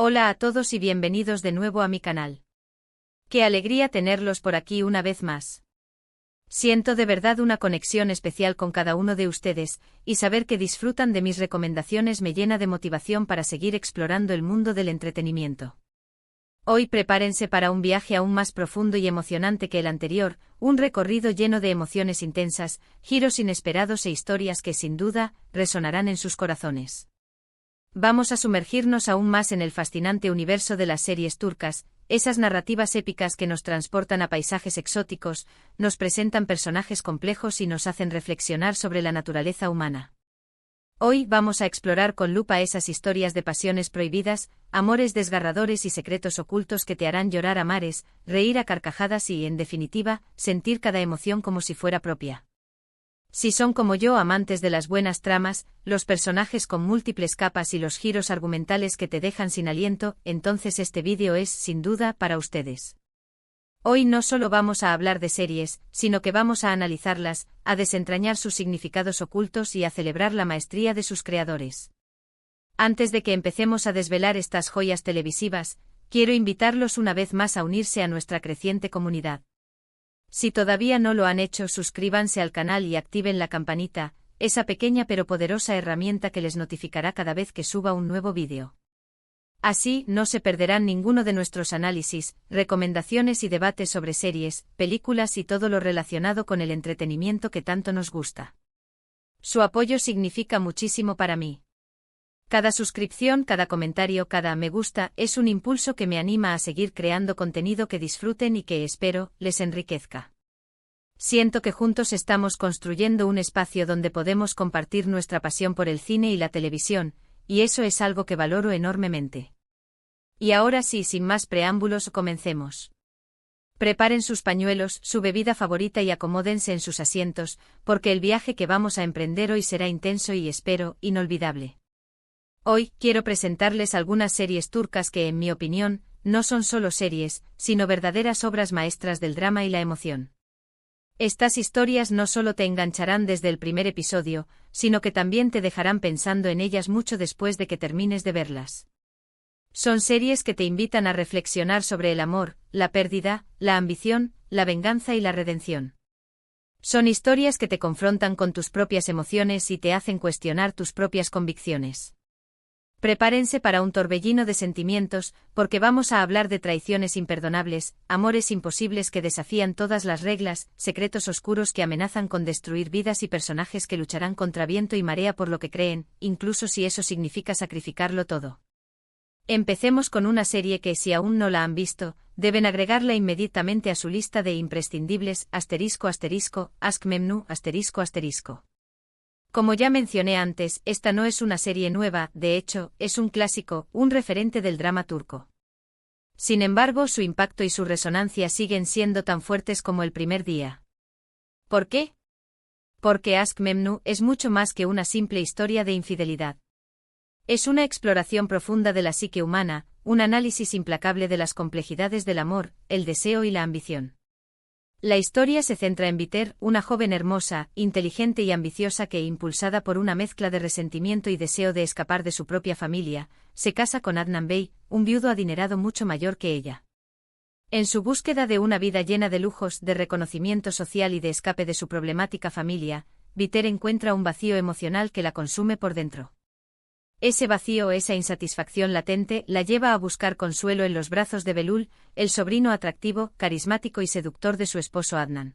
Hola a todos y bienvenidos de nuevo a mi canal. Qué alegría tenerlos por aquí una vez más. Siento de verdad una conexión especial con cada uno de ustedes, y saber que disfrutan de mis recomendaciones me llena de motivación para seguir explorando el mundo del entretenimiento. Hoy prepárense para un viaje aún más profundo y emocionante que el anterior, un recorrido lleno de emociones intensas, giros inesperados e historias que sin duda resonarán en sus corazones. Vamos a sumergirnos aún más en el fascinante universo de las series turcas, esas narrativas épicas que nos transportan a paisajes exóticos, nos presentan personajes complejos y nos hacen reflexionar sobre la naturaleza humana. Hoy vamos a explorar con lupa esas historias de pasiones prohibidas, amores desgarradores y secretos ocultos que te harán llorar a mares, reír a carcajadas y, en definitiva, sentir cada emoción como si fuera propia. Si son como yo amantes de las buenas tramas, los personajes con múltiples capas y los giros argumentales que te dejan sin aliento, entonces este vídeo es, sin duda, para ustedes. Hoy no solo vamos a hablar de series, sino que vamos a analizarlas, a desentrañar sus significados ocultos y a celebrar la maestría de sus creadores. Antes de que empecemos a desvelar estas joyas televisivas, quiero invitarlos una vez más a unirse a nuestra creciente comunidad. Si todavía no lo han hecho, suscríbanse al canal y activen la campanita, esa pequeña pero poderosa herramienta que les notificará cada vez que suba un nuevo vídeo. Así, no se perderán ninguno de nuestros análisis, recomendaciones y debates sobre series, películas y todo lo relacionado con el entretenimiento que tanto nos gusta. Su apoyo significa muchísimo para mí. Cada suscripción, cada comentario, cada me gusta, es un impulso que me anima a seguir creando contenido que disfruten y que, espero, les enriquezca. Siento que juntos estamos construyendo un espacio donde podemos compartir nuestra pasión por el cine y la televisión, y eso es algo que valoro enormemente. Y ahora sí, sin más preámbulos, comencemos. Preparen sus pañuelos, su bebida favorita y acomódense en sus asientos, porque el viaje que vamos a emprender hoy será intenso y, espero, inolvidable. Hoy quiero presentarles algunas series turcas que, en mi opinión, no son solo series, sino verdaderas obras maestras del drama y la emoción. Estas historias no solo te engancharán desde el primer episodio, sino que también te dejarán pensando en ellas mucho después de que termines de verlas. Son series que te invitan a reflexionar sobre el amor, la pérdida, la ambición, la venganza y la redención. Son historias que te confrontan con tus propias emociones y te hacen cuestionar tus propias convicciones. Prepárense para un torbellino de sentimientos, porque vamos a hablar de traiciones imperdonables, amores imposibles que desafían todas las reglas, secretos oscuros que amenazan con destruir vidas y personajes que lucharán contra viento y marea por lo que creen, incluso si eso significa sacrificarlo todo. Empecemos con una serie que, si aún no la han visto, deben agregarla inmediatamente a su lista de imprescindibles, Ask Memnu, ***. Como ya mencioné antes, esta no es una serie nueva, de hecho, es un clásico, un referente del drama turco. Sin embargo, su impacto y su resonancia siguen siendo tan fuertes como el primer día. ¿Por qué? Porque Ask Memnu es mucho más que una simple historia de infidelidad. Es una exploración profunda de la psique humana, un análisis implacable de las complejidades del amor, el deseo y la ambición. La historia se centra en Biter, una joven hermosa, inteligente y ambiciosa que, impulsada por una mezcla de resentimiento y deseo de escapar de su propia familia, se casa con Adnan Bey, un viudo adinerado mucho mayor que ella. En su búsqueda de una vida llena de lujos, de reconocimiento social y de escape de su problemática familia, Biter encuentra un vacío emocional que la consume por dentro. Ese vacío, esa insatisfacción latente, la lleva a buscar consuelo en los brazos de Belul, el sobrino atractivo, carismático y seductor de su esposo Adnan.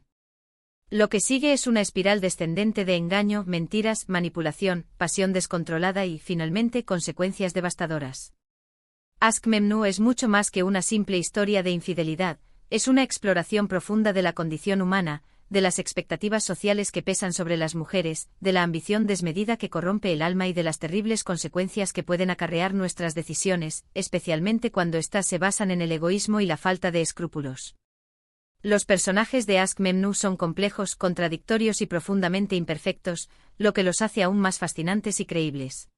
Lo que sigue es una espiral descendente de engaño, mentiras, manipulación, pasión descontrolada y, finalmente, consecuencias devastadoras. Ask Memnu es mucho más que una simple historia de infidelidad, es una exploración profunda de la condición humana, de las expectativas sociales que pesan sobre las mujeres, de la ambición desmedida que corrompe el alma y de las terribles consecuencias que pueden acarrear nuestras decisiones, especialmente cuando éstas se basan en el egoísmo y la falta de escrúpulos. Los personajes de Ask Memnu son complejos, contradictorios y profundamente imperfectos, lo que los hace aún más fascinantes y creíbles.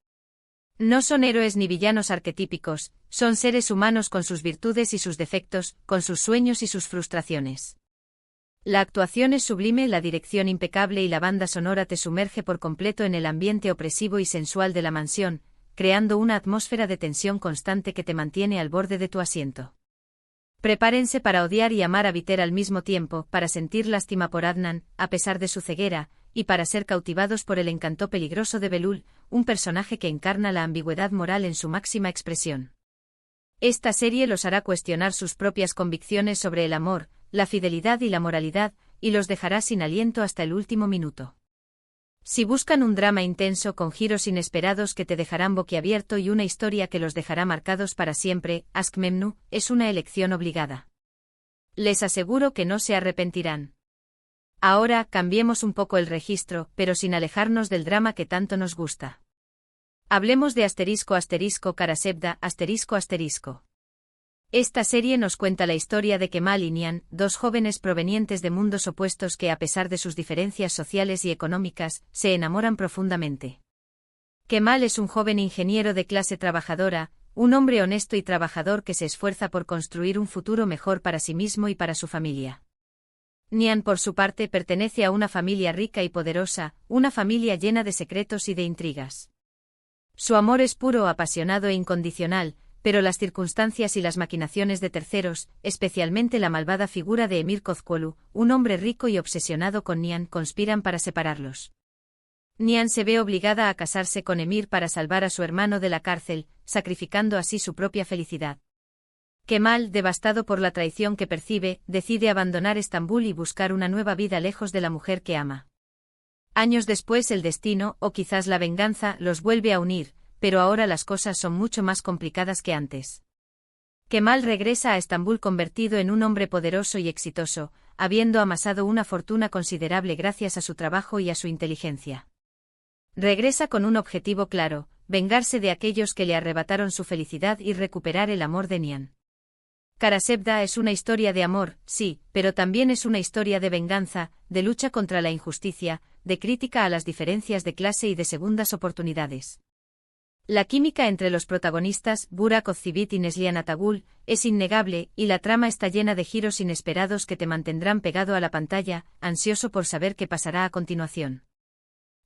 No son héroes ni villanos arquetípicos, son seres humanos con sus virtudes y sus defectos, con sus sueños y sus frustraciones. La actuación es sublime, la dirección impecable y la banda sonora te sumerge por completo en el ambiente opresivo y sensual de la mansión, creando una atmósfera de tensión constante que te mantiene al borde de tu asiento. Prepárense para odiar y amar a Viter al mismo tiempo, para sentir lástima por Adnan, a pesar de su ceguera, y para ser cautivados por el encanto peligroso de Belul, un personaje que encarna la ambigüedad moral en su máxima expresión. Esta serie los hará cuestionar sus propias convicciones sobre el amor, la fidelidad y la moralidad, y los dejará sin aliento hasta el último minuto. Si buscan un drama intenso con giros inesperados que te dejarán boquiabierto y una historia que los dejará marcados para siempre, Aşk Memnu es una elección obligada. Les aseguro que no se arrepentirán. Ahora, cambiemos un poco el registro, pero sin alejarnos del drama que tanto nos gusta. Hablemos de ***Karasebda***. Esta serie nos cuenta la historia de Kemal y Nihan, dos jóvenes provenientes de mundos opuestos que, a pesar de sus diferencias sociales y económicas, se enamoran profundamente. Kemal es un joven ingeniero de clase trabajadora, un hombre honesto y trabajador que se esfuerza por construir un futuro mejor para sí mismo y para su familia. Nihan, por su parte, pertenece a una familia rica y poderosa, una familia llena de secretos y de intrigas. Su amor es puro, apasionado e incondicional, pero las circunstancias y las maquinaciones de terceros, especialmente la malvada figura de Emir Kozcuolu, un hombre rico y obsesionado con Nihan, conspiran para separarlos. Nihan se ve obligada a casarse con Emir para salvar a su hermano de la cárcel, sacrificando así su propia felicidad. Kemal, devastado por la traición que percibe, decide abandonar Estambul y buscar una nueva vida lejos de la mujer que ama. Años después el destino, o quizás la venganza, los vuelve a unir, pero ahora las cosas son mucho más complicadas que antes. Kemal regresa a Estambul convertido en un hombre poderoso y exitoso, habiendo amasado una fortuna considerable gracias a su trabajo y a su inteligencia. Regresa con un objetivo claro: vengarse de aquellos que le arrebataron su felicidad y recuperar el amor de Nihan. Karasebda es una historia de amor, sí, pero también es una historia de venganza, de lucha contra la injusticia, de crítica a las diferencias de clase y de segundas oportunidades. La química entre los protagonistas, Burak Özçivit y Neslihan Atagül, es innegable, y la trama está llena de giros inesperados que te mantendrán pegado a la pantalla, ansioso por saber qué pasará a continuación.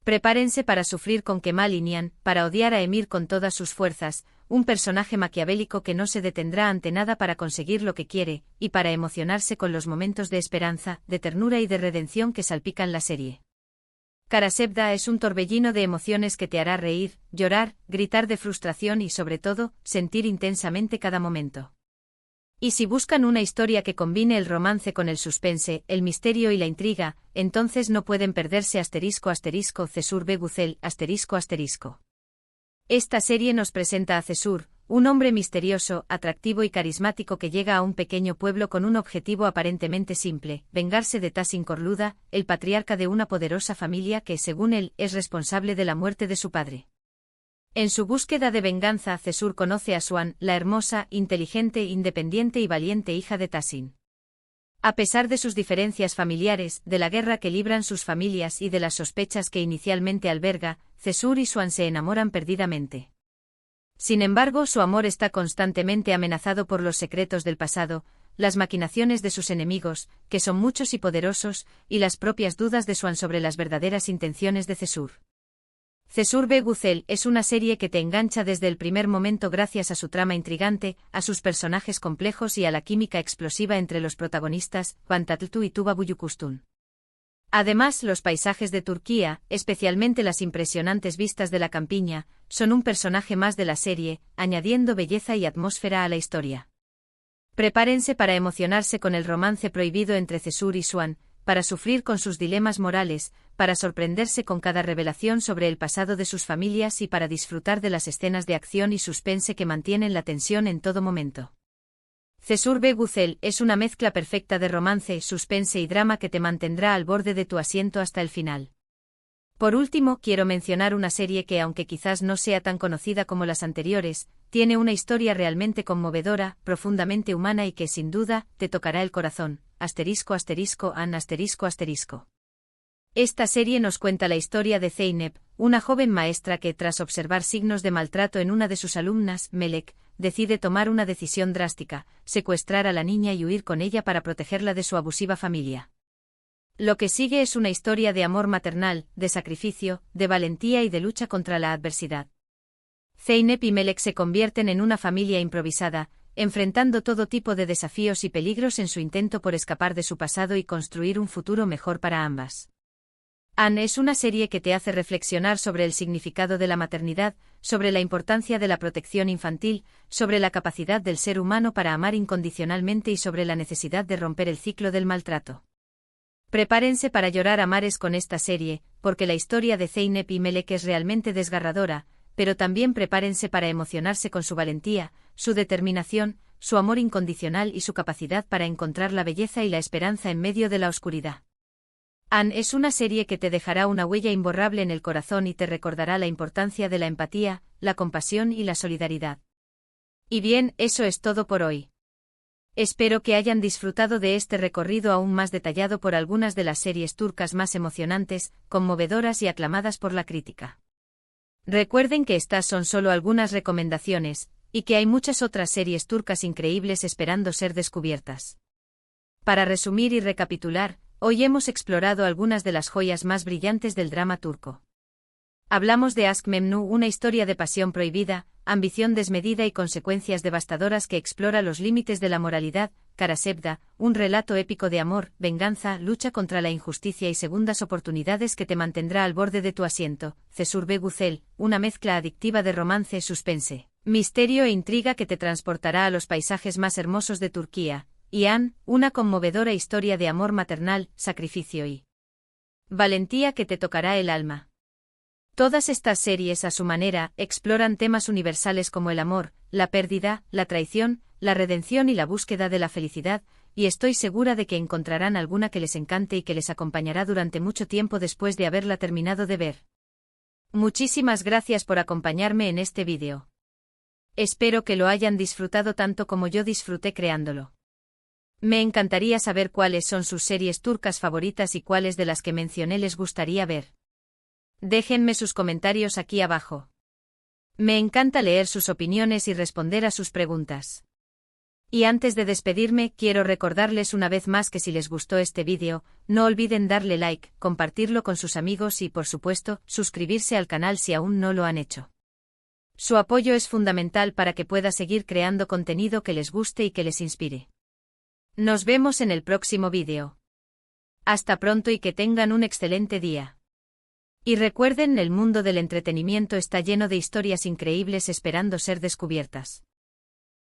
Prepárense para sufrir con Kemal y Nihan, para odiar a Emir con todas sus fuerzas, un personaje maquiavélico que no se detendrá ante nada para conseguir lo que quiere, y para emocionarse con los momentos de esperanza, de ternura y de redención que salpican la serie. Karasebda es un torbellino de emociones que te hará reír, llorar, gritar de frustración y, sobre todo, sentir intensamente cada momento. Y si buscan una historia que combine el romance con el suspense, el misterio y la intriga, entonces no pueden perderse ***Cesur B. Güzel***. Esta serie nos presenta a Cesur, un hombre misterioso, atractivo y carismático que llega a un pequeño pueblo con un objetivo aparentemente simple: vengarse de Tahsin Korluda, el patriarca de una poderosa familia que, según él, es responsable de la muerte de su padre. En su búsqueda de venganza, Cesur conoce a Suan, la hermosa, inteligente, independiente y valiente hija de Tahsin. A pesar de sus diferencias familiares, de la guerra que libran sus familias y de las sospechas que inicialmente alberga, Cesur y Suan se enamoran perdidamente. Sin embargo, su amor está constantemente amenazado por los secretos del pasado, las maquinaciones de sus enemigos, que son muchos y poderosos, y las propias dudas de Suan sobre las verdaderas intenciones de Cesur. Cesur B. Güzel es una serie que te engancha desde el primer momento gracias a su trama intrigante, a sus personajes complejos y a la química explosiva entre los protagonistas, Van Tatlıtuğ y Tuba Büyüküstün. Además, los paisajes de Turquía, especialmente las impresionantes vistas de la campiña, son un personaje más de la serie, añadiendo belleza y atmósfera a la historia. Prepárense para emocionarse con el romance prohibido entre Cesur y Suan, para sufrir con sus dilemas morales, para sorprenderse con cada revelación sobre el pasado de sus familias y para disfrutar de las escenas de acción y suspense que mantienen la tensión en todo momento. Cesur B. Güzel es una mezcla perfecta de romance, suspense y drama que te mantendrá al borde de tu asiento hasta el final. Por último, quiero mencionar una serie que, aunque quizás no sea tan conocida como las anteriores, tiene una historia realmente conmovedora, profundamente humana y que, sin duda, te tocará el corazón. ***an***. Esta serie nos cuenta la historia de Zeynep, una joven maestra que, tras observar signos de maltrato en una de sus alumnas, Melek, decide tomar una decisión drástica: secuestrar a la niña y huir con ella para protegerla de su abusiva familia. Lo que sigue es una historia de amor maternal, de sacrificio, de valentía y de lucha contra la adversidad. Zeynep y Melek se convierten en una familia improvisada, enfrentando todo tipo de desafíos y peligros en su intento por escapar de su pasado y construir un futuro mejor para ambas. Anne es una serie que te hace reflexionar sobre el significado de la maternidad, sobre la importancia de la protección infantil, sobre la capacidad del ser humano para amar incondicionalmente y sobre la necesidad de romper el ciclo del maltrato. Prepárense para llorar a mares con esta serie, porque la historia de Zeynep y Melek es realmente desgarradora, pero también prepárense para emocionarse con su valentía, su determinación, su amor incondicional y su capacidad para encontrar la belleza y la esperanza en medio de la oscuridad. Anne es una serie que te dejará una huella imborrable en el corazón y te recordará la importancia de la empatía, la compasión y la solidaridad. Y bien, eso es todo por hoy. Espero que hayan disfrutado de este recorrido aún más detallado por algunas de las series turcas más emocionantes, conmovedoras y aclamadas por la crítica. Recuerden que estas son solo algunas recomendaciones, y que hay muchas otras series turcas increíbles esperando ser descubiertas. Para resumir y recapitular, hoy hemos explorado algunas de las joyas más brillantes del drama turco. Hablamos de Aşk Memnu, una historia de pasión prohibida, ambición desmedida y consecuencias devastadoras que explora los límites de la moralidad. Karasevda, un relato épico de amor, venganza, lucha contra la injusticia y segundas oportunidades que te mantendrá al borde de tu asiento. Cesur Güzel, una mezcla adictiva de romance, suspense, misterio e intriga que te transportará a los paisajes más hermosos de Turquía. Y Anne, una conmovedora historia de amor maternal, sacrificio y valentía que te tocará el alma. Todas estas series, a su manera, exploran temas universales como el amor, la pérdida, la traición, la redención y la búsqueda de la felicidad, y estoy segura de que encontrarán alguna que les encante y que les acompañará durante mucho tiempo después de haberla terminado de ver. Muchísimas gracias por acompañarme en este vídeo. Espero que lo hayan disfrutado tanto como yo disfruté creándolo. Me encantaría saber cuáles son sus series turcas favoritas y cuáles de las que mencioné les gustaría ver. Déjenme sus comentarios aquí abajo. Me encanta leer sus opiniones y responder a sus preguntas. Y antes de despedirme, quiero recordarles una vez más que si les gustó este vídeo, no olviden darle like, compartirlo con sus amigos y, por supuesto, suscribirse al canal si aún no lo han hecho. Su apoyo es fundamental para que pueda seguir creando contenido que les guste y que les inspire. Nos vemos en el próximo vídeo. Hasta pronto y que tengan un excelente día. Y recuerden, el mundo del entretenimiento está lleno de historias increíbles esperando ser descubiertas.